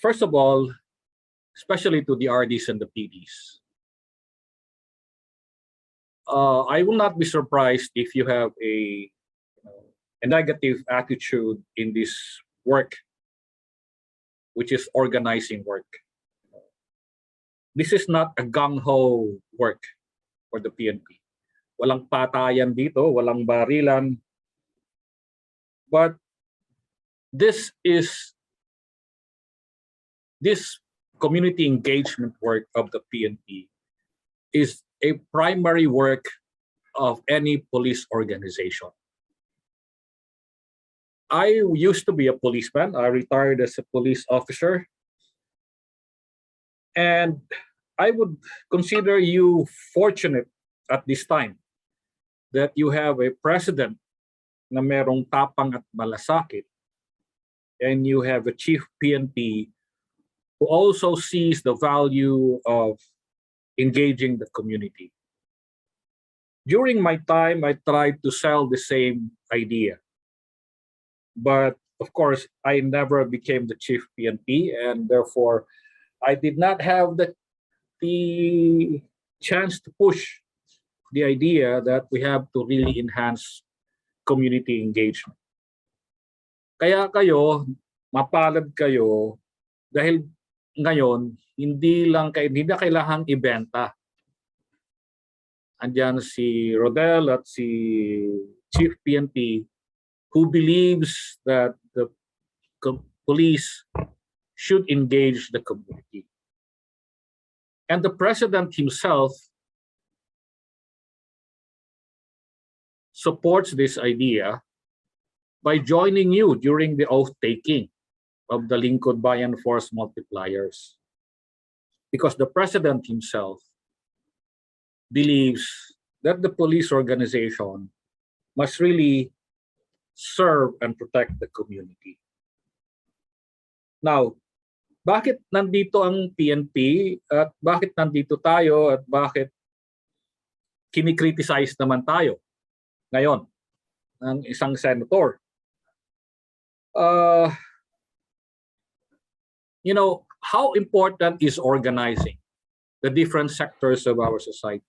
first of all, especially to the RDs and the PDs, I will not be surprised if you have a negative attitude in this work, which is organizing work. This is not a gung-ho work for the PNP. Walang patayan dito, walang barilan. But this community engagement work of the PNP is a primary work of any police organization. I used to be a policeman. I retired as a police officer. And I would consider you fortunate at this time that you have a president na merong tapang at malasakit, and you have a chief PNP who also sees the value of engaging the community. During my time, I tried to sell the same idea. But of course, I never became the chief PNP, and therefore, I did not have the chance to push the idea that we have to really enhance community engagement. Kaya kayo, mapalad kayo dahil ngayon, hindi na kailangang ibenta. Andiyan si Rodel at si Chief PNP who believes that the police should engage the community. And the president himself supports this idea by joining you during the oath-taking of the Lingkod Bayan Force multipliers. Because the president himself believes that the police organization must really serve and protect the community. Now, bakit nandito ang PNP at bakit nandito tayo at bakit kinikriticize naman tayo ngayon ng isang senator? You know, how important is organizing the different sectors of our society?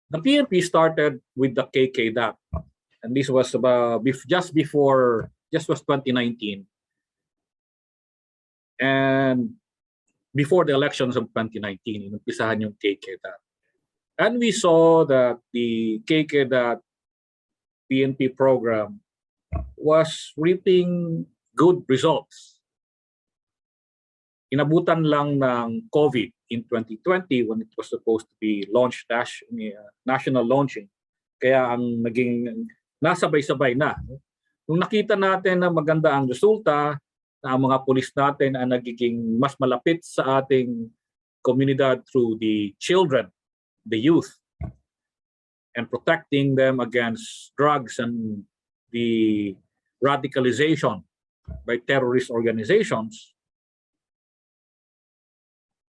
The PNP started with the KKDAP, and this was just was 2019. And before the elections of 2019, inumpisahan yung KKDAP. And we saw that the KKDAP PNP program was reaping good results. Inabutan lang ng COVID in 2020 when it was supposed to be launched, national launching. Kaya ang naging nasabay-sabay na. Nung nakita natin na maganda ang resulta, na ang mga pulis natin ang nagiging mas malapit sa ating komunidad through the children, the youth, and protecting them against drugs and the radicalization by terrorist organizations.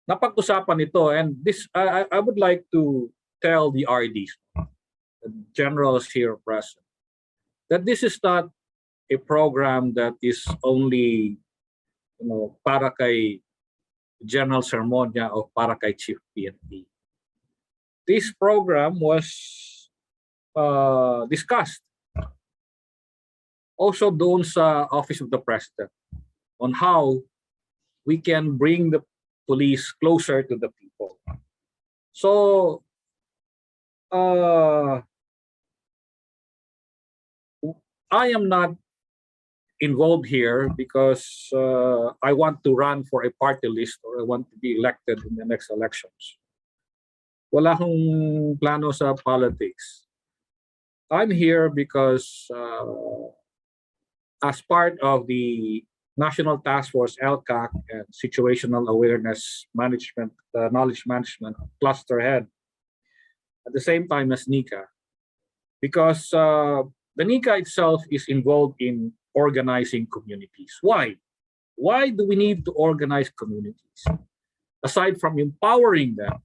Napag-usapan ito, and this I would like to tell the RDs, the generals here present, that this is not a program that is only, para kay General Sermonia o para kay Chief PNP. This program was discussed also doon sa Office of the President on how we can bring the police closer to the people. So, I am not involved here because I want to run for a party list or I want to be elected in the next elections. Wala akong plano sa politics. I'm here because as part of the National Task Force LCAC and Situational Awareness Management, Knowledge Management Cluster Head, at the same time as NICA, because the NICA itself is involved in organizing communities. Why? Why do we need to organize communities? Aside from empowering them,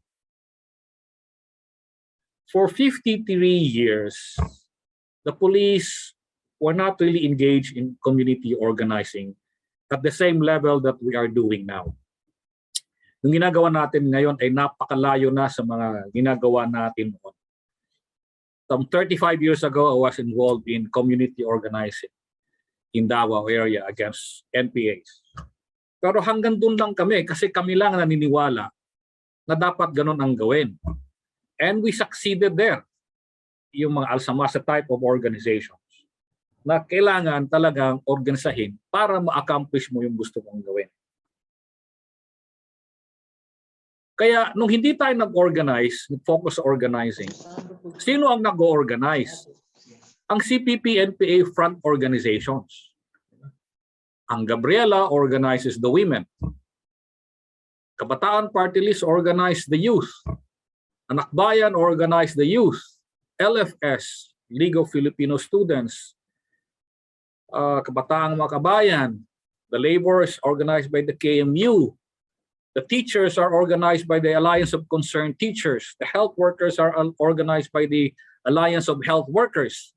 for 53 years, the police were not really engaged in community organizing at the same level that we are doing now. Yung ginagawa natin ngayon ay napakalayo na sa mga ginagawa natin noon. Some 35 years ago, I was involved in community organizing in Davao area against NPAs. Pero hanggang doon lang kami kasi kami lang naniniwala na dapat ganun ang gawin. And we succeeded there. Yung mga alsamasa type of organizations na kailangan talagang organisahin para ma-accomplish mo yung gusto mong gawin. Kaya nung hindi tayo nag-organize, nag-focus sa organizing, sino ang nag-organize? Ang CPP-NPA front organizations. Ang Gabriela organizes the women. Kabataan Party List organizes the youth. Ang Akbayan organizes the youth. LFS, League of Filipino Students, Kabataang Makabayan, the labor is organized by the KMU, the teachers are organized by the Alliance of Concerned Teachers, the health workers are organized by the Alliance of Health Workers.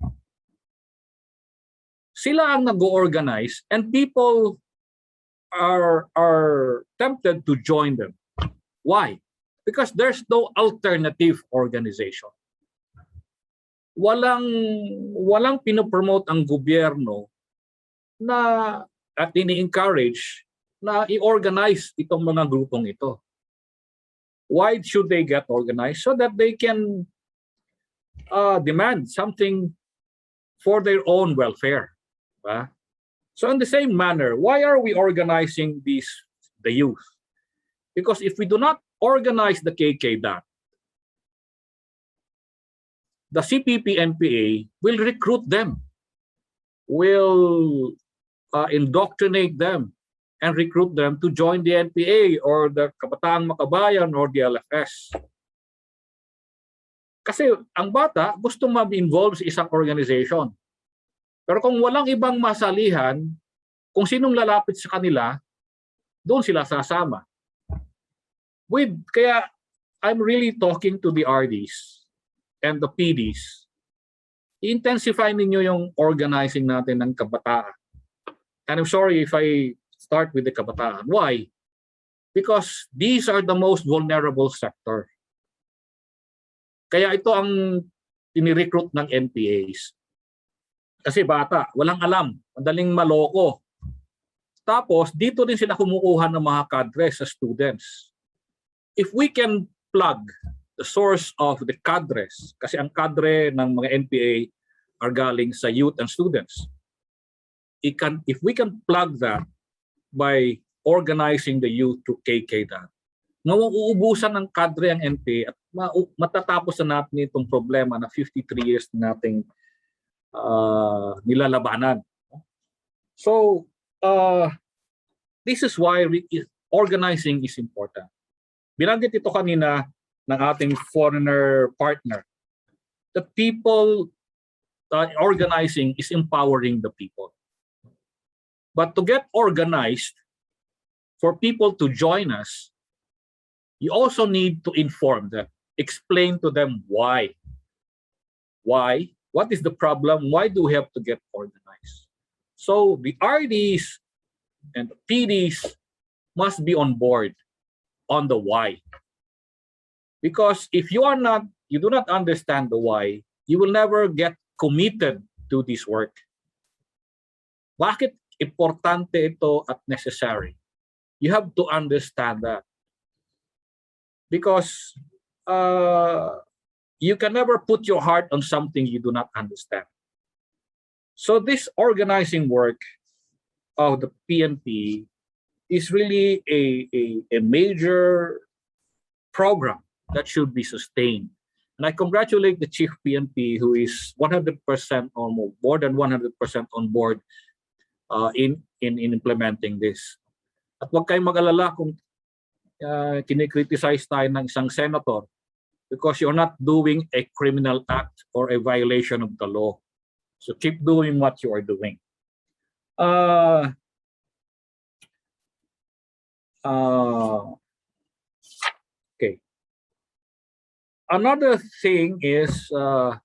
Sila ang nag-organize and people are tempted to join them. Why? Because there's no alternative organization. Walang pinopromote ang gobyerno na at ini-encourage na i-organize itong mga grupong ito. Why should they get organized? So that they can demand something for their own welfare. Diba? So in the same manner, why are we organizing the youth? Because if we do not organize the KK-DAT, the CPP-NPA will recruit them, will indoctrinate them, and recruit them to join the NPA or the Kabataang Makabayan or the LFS. Kasi ang bata gusto ma-involve sa isang organization. Pero kung walang ibang masalihan, kung sinong lalapit sa kanila, doon sila sasama. Kaya I'm really talking to the RDs and the PDs. I-intensify ninyo yung organizing natin ng kabataan. And I'm sorry if I start with the kabataan. Why? Because these are the most vulnerable sector. Kaya ito ang tinirecruit ng NPAs. Kasi bata, walang alam, madaling maloko. Tapos dito din sila kumukuha ng mga kadre sa students. If we can plug the source of the cadres, kasi ang cadre ng mga NPA are galing sa youth and students. If we can plug that by organizing the youth to KK-DAT, mauubusan ng cadre ang NPA at matatapos na natin itong problema na 53 years nating nilalabanan. So, this is why organizing is important. Binanggit ito kanina ng ating foreigner partner. The people organizing is empowering the people. But to get organized, for people to join us, you also need to inform them, explain to them why. Why? What is the problem? Why do we have to get organized? So the RDs and the PDs must be on board on the why. Because if you do not understand the why, you will never get committed to this work. Bakit importante ito at necessary? You have to understand that. Because you can never put your heart on something you do not understand. So this organizing work of the PNP is really a major program that should be sustained. And I congratulate the Chief PNP who is 100% or more than 100% on board in implementing this. At huwag kayong mag-alala kung kinikriticize tayo ng isang senator because you're not doing a criminal act or a violation of the law. So keep doing what you are doing. Okay. Another thing is I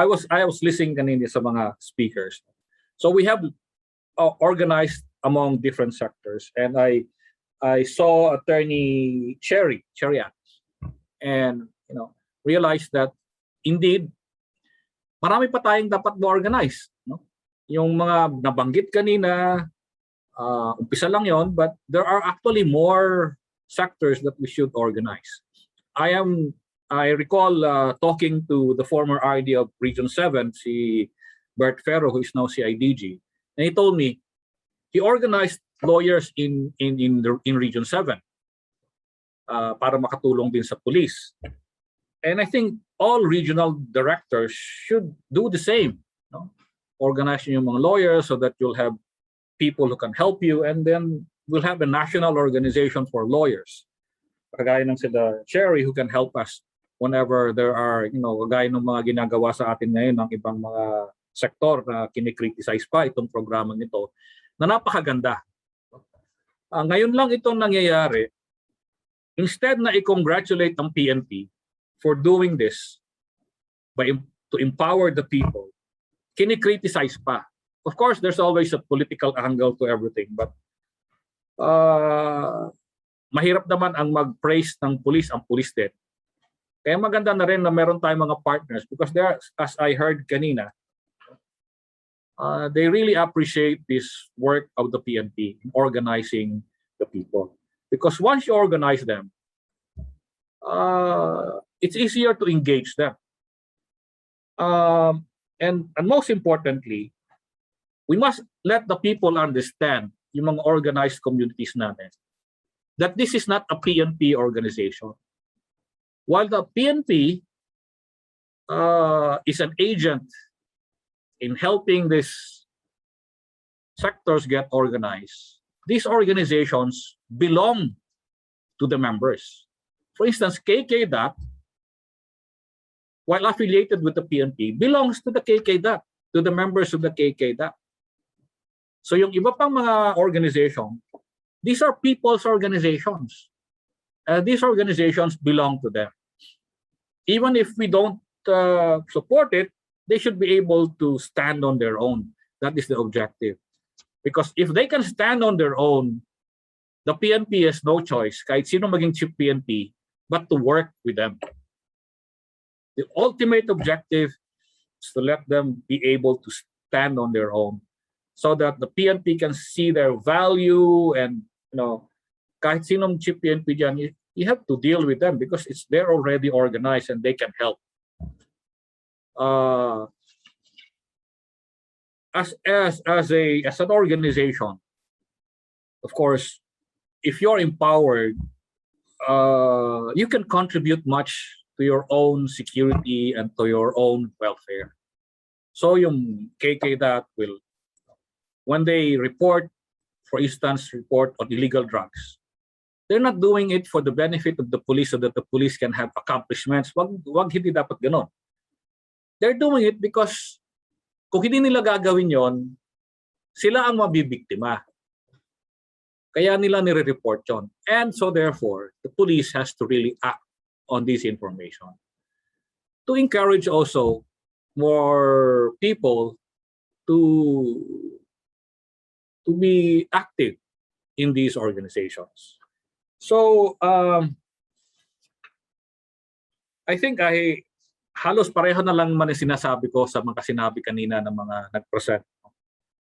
was listening kanina sa mga speakers. So we have organized among different sectors. And I saw Attorney Cherry Adams, and realized that indeed marami pa tayong dapat mo-organize. No? Yung mga nabanggit kanina, umpisa lang yon, but there are actually more sectors that we should organize. I recall talking to the former RD of Region 7, si Bert Ferro, who is now CIDG, and he told me he organized lawyers in Region 7 para makatulong din sa police. And I think all regional directors should do the same. No? Organize yung mga lawyers so that you'll have people who can help you, and then we'll have a national organization for lawyers. Kagaya ng sila Cherry, who can help us whenever there are, kagaya ng mga ginagawa sa atin ngayon ng ibang mga sektor na kinikriticize pa itong programang ito, na napakaganda. Ngayon lang itong nangyayari, instead na i-congratulate ang PNP for doing this to empower the people, kinikriticize pa. Of course, there's always a political angle to everything, but mahirap naman ang mag-praise ng police ang police din. Kaya maganda na rin na meron tayong mga partners, because there, as I heard kanina, they really appreciate this work of the PNP in organizing the people. Because once you organize them, it's easier to engage them. And most importantly, we must let the people understand, yung mga organized communities natin, that this is not a PNP organization. While the PNP is an agent in helping these sectors get organized, these organizations belong to the members. For instance, KKDAP, while affiliated with the PNP, belongs to the KKDAP, to the members of the KKDAP. So yung iba pang mga organization, these are people's organizations. These organizations belong to them. Even if we don't support it, they should be able to stand on their own. That is the objective. Because if they can stand on their own, the PNP has no choice, kahit sino maging chief PNP, but to work with them. The ultimate objective is to let them be able to stand on their own, so that the PNP can see their value, and kahit sinong chief PNP dyan, you have to deal with them because they're already organized and they can help. As an organization, of course, if you're empowered, you can contribute much to your own security and to your own welfare. So yung KKDAT will, when they report, for instance, report on illegal drugs, they're not doing it for the benefit of the police so that the police can have accomplishments. Wag hindi dapat ganon. They're doing it because kung hindi nila gagawin yon, sila ang mabibiktima. Kaya nila nire-report yon. And so therefore, the police has to really act on this information to encourage also more people to be active in these organizations. So I think halos pareho na lang man sinasabi ko sa mga sinabi kanina ng mga nag-present.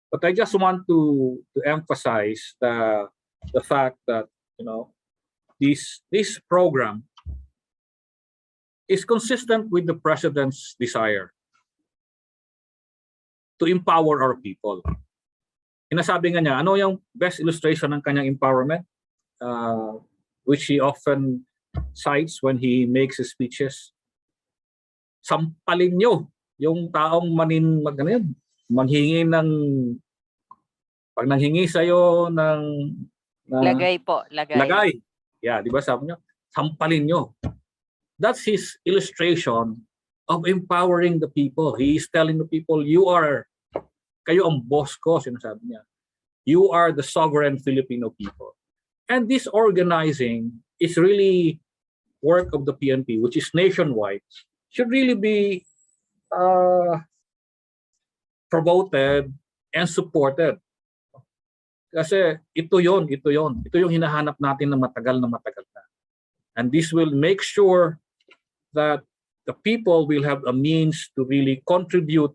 But I just want to emphasize the fact that this program is consistent with the President's desire to empower our people. Sinasabi nga niya, ano yung best illustration ng kanyang empowerment, which he often cites when he makes his speeches? Sampalin nyo yung taong manghingi ng, pag nanghingi sa'yo ng lagay po, lagay. Yeah, di ba sabi nyo? Sampalin nyo. That's his illustration of empowering the people. He is telling the people, kayo ang boss ko, sinasabi niya. You are the sovereign Filipino people. And this organizing is really work of the PNP, which is nationwide, should really be promoted and supported. Kasi ito yon. Ito yung hinahanap natin na matagal na. And this will make sure that the people will have a means to really contribute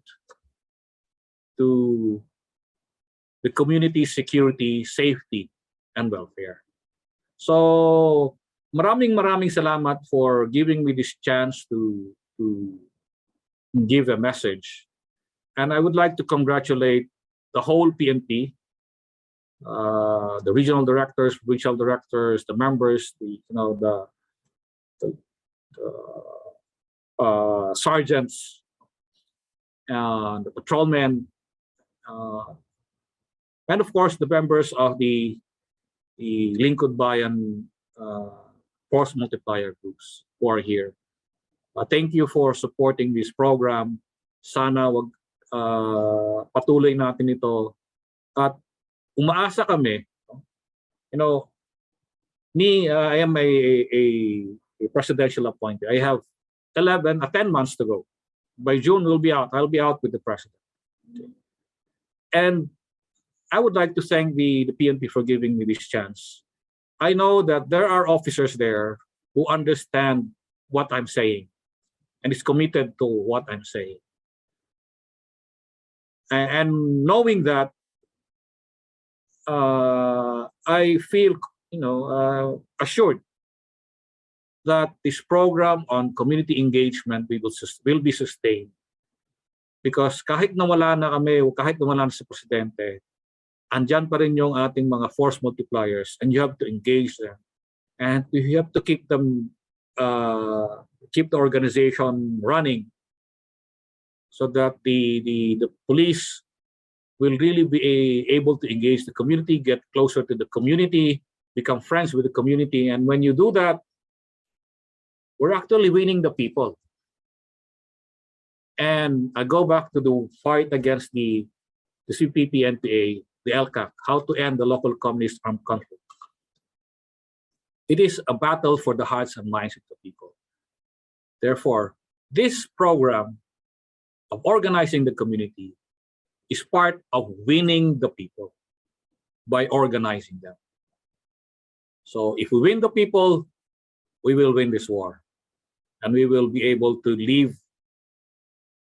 to the community's security, safety, and welfare. So, maraming salamat for giving me this chance to give a message. And I would like to congratulate the whole PNP, the regional directors, the members, the sergeants, and the patrolmen, and of course the members of the Lingkod Bayan force multiplier groups who are here. Thank you for supporting this program. Sana patuloy natin ito at umaasa kami. I am a presidential appointee. I have 10 months to go. By June, we'll be out. I'll be out with the president. Okay. And I would like to thank the PNP for giving me this chance. I know that there are officers there who understand what I'm saying and is committed to what I'm saying. And knowing that, I feel assured that this program on community engagement will be sustained. Because kahit nawala na kami, kahit nawala na si Presidente, andyan pa rin yung ating mga force multipliers, and you have to engage them. And you have to keep them, keep the organization running so that the police will really be able to engage the community, get closer to the community, become friends with the community. And when you do that, we're actually winning the people. And I go back to the fight against the CPP-NPA, the LCAC, how to end the local communist armed conflict. It is a battle for the hearts and minds of the people. Therefore, this program of organizing the community is part of winning the people by organizing them. So if we win the people, we will win this war. And we will be able to live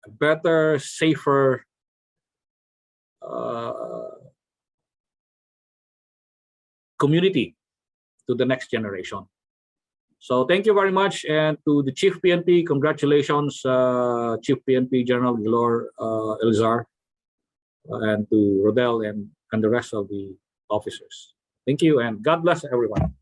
a better, safer, community to the next generation. So thank you very much. And to the Chief PNP, congratulations, Chief PNP General Glor Elzar, and to Rodel and the rest of the officers. Thank you, and God bless everyone.